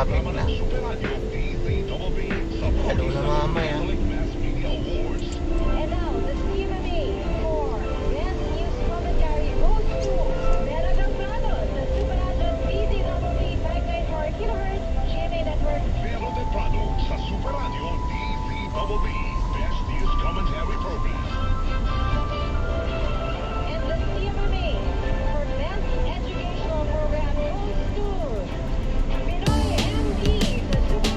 traffic na. Lalo na mamaya. And now, the CMA for Best News Commentary goes to Mera Temprano, the Super 100 DZWB 594 kHz GMA Network. Vero de Prado sa Super Radio DZWB Best News Commentary Program. And the CMA for Best Educational Program goes to Pinoy MD, the Super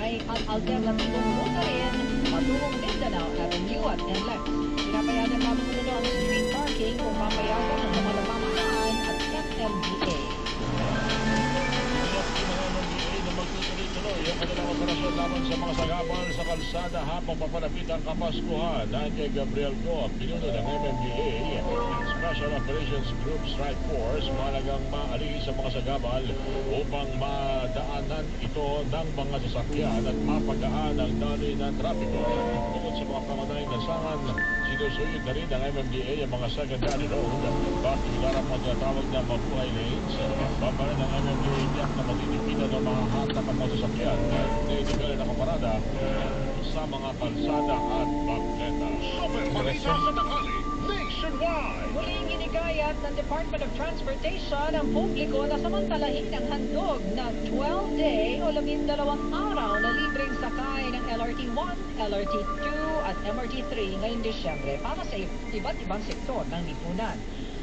sakay at alternatibong ruta rin patungong Mindanao Avenue at NLEX. Pinapayagan lamang ito ang street parking kung papayagan ng mga pamahalaan at FMDA. Na magtutuloy-tuloy ang kanilang operasyon laban sa mga sagabal sa kalsada habang papalapit ang Kapaskuhan. Dahil kay Gabriel Go, pinuno ng MMDA, Special Operations Group Strike Force, malagang maalis sa mga sagabal upang madaanan ito ng mga sasakyan at mapagaan ang daloy ng trapiko. Bukod sa mga pangunahing lansangan, sinusuyod na rin ng MMDA ang mga secondary road bakit ilarap ang tinatawag na mabuhay lanes. Babala ng MMDA tiyak na matitipitan ng mga hatak ang mga sasakyan na illegal na kaparada sa mga kalsada at bangketa. Super balita sa tanghali, nationwide! Muling ginikayat ng Department of Transportation ang publiko na samantalahin ang handog na 12-day o 12 araw na libreng sakay ng LRT-1, LRT-2 at MRT-3 ngayong Disyembre para sa iba't ibang sektor ng lipunan.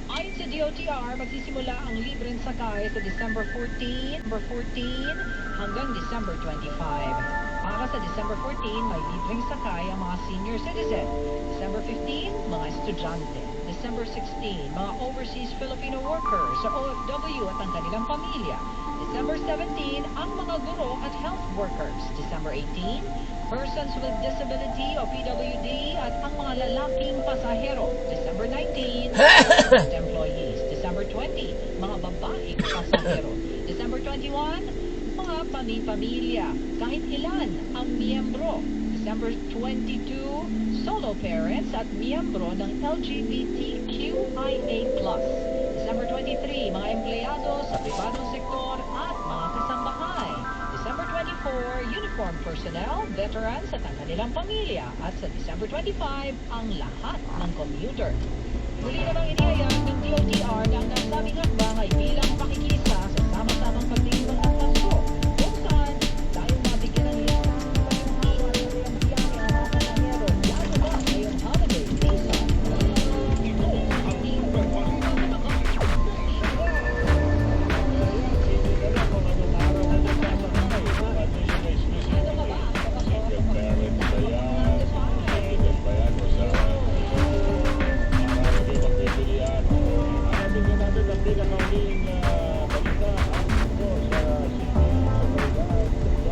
Ayon sa DOTR, magsisimula ang libreng sakay sa December 14 hanggang December 25. Para sa December 14, may libreng sakay ang mga senior citizen. December 15, mga estudyante. December 16, mga overseas Filipino workers sa OFW at ang kanilang pamilya. December 17, ang mga guro at health workers. December 18, persons with disability o PWD at ang mga lalaking pasahero. December 19, government employees. December 20, mga babaeng pasahero. December 21, mga pamilya, kahit ilan ang miyembro. December 22, solo parents at miyembro ng LGBTQIA+. December 23, mga empleyado sa pribadong sektor at mga kasambahay. December 24, uniformed personnel, veterans at ang kanilang pamilya. At sa December 25, ang lahat ng commuter. Muli namang inihayag ng DOTR na ang nasabing hakbang ay bilang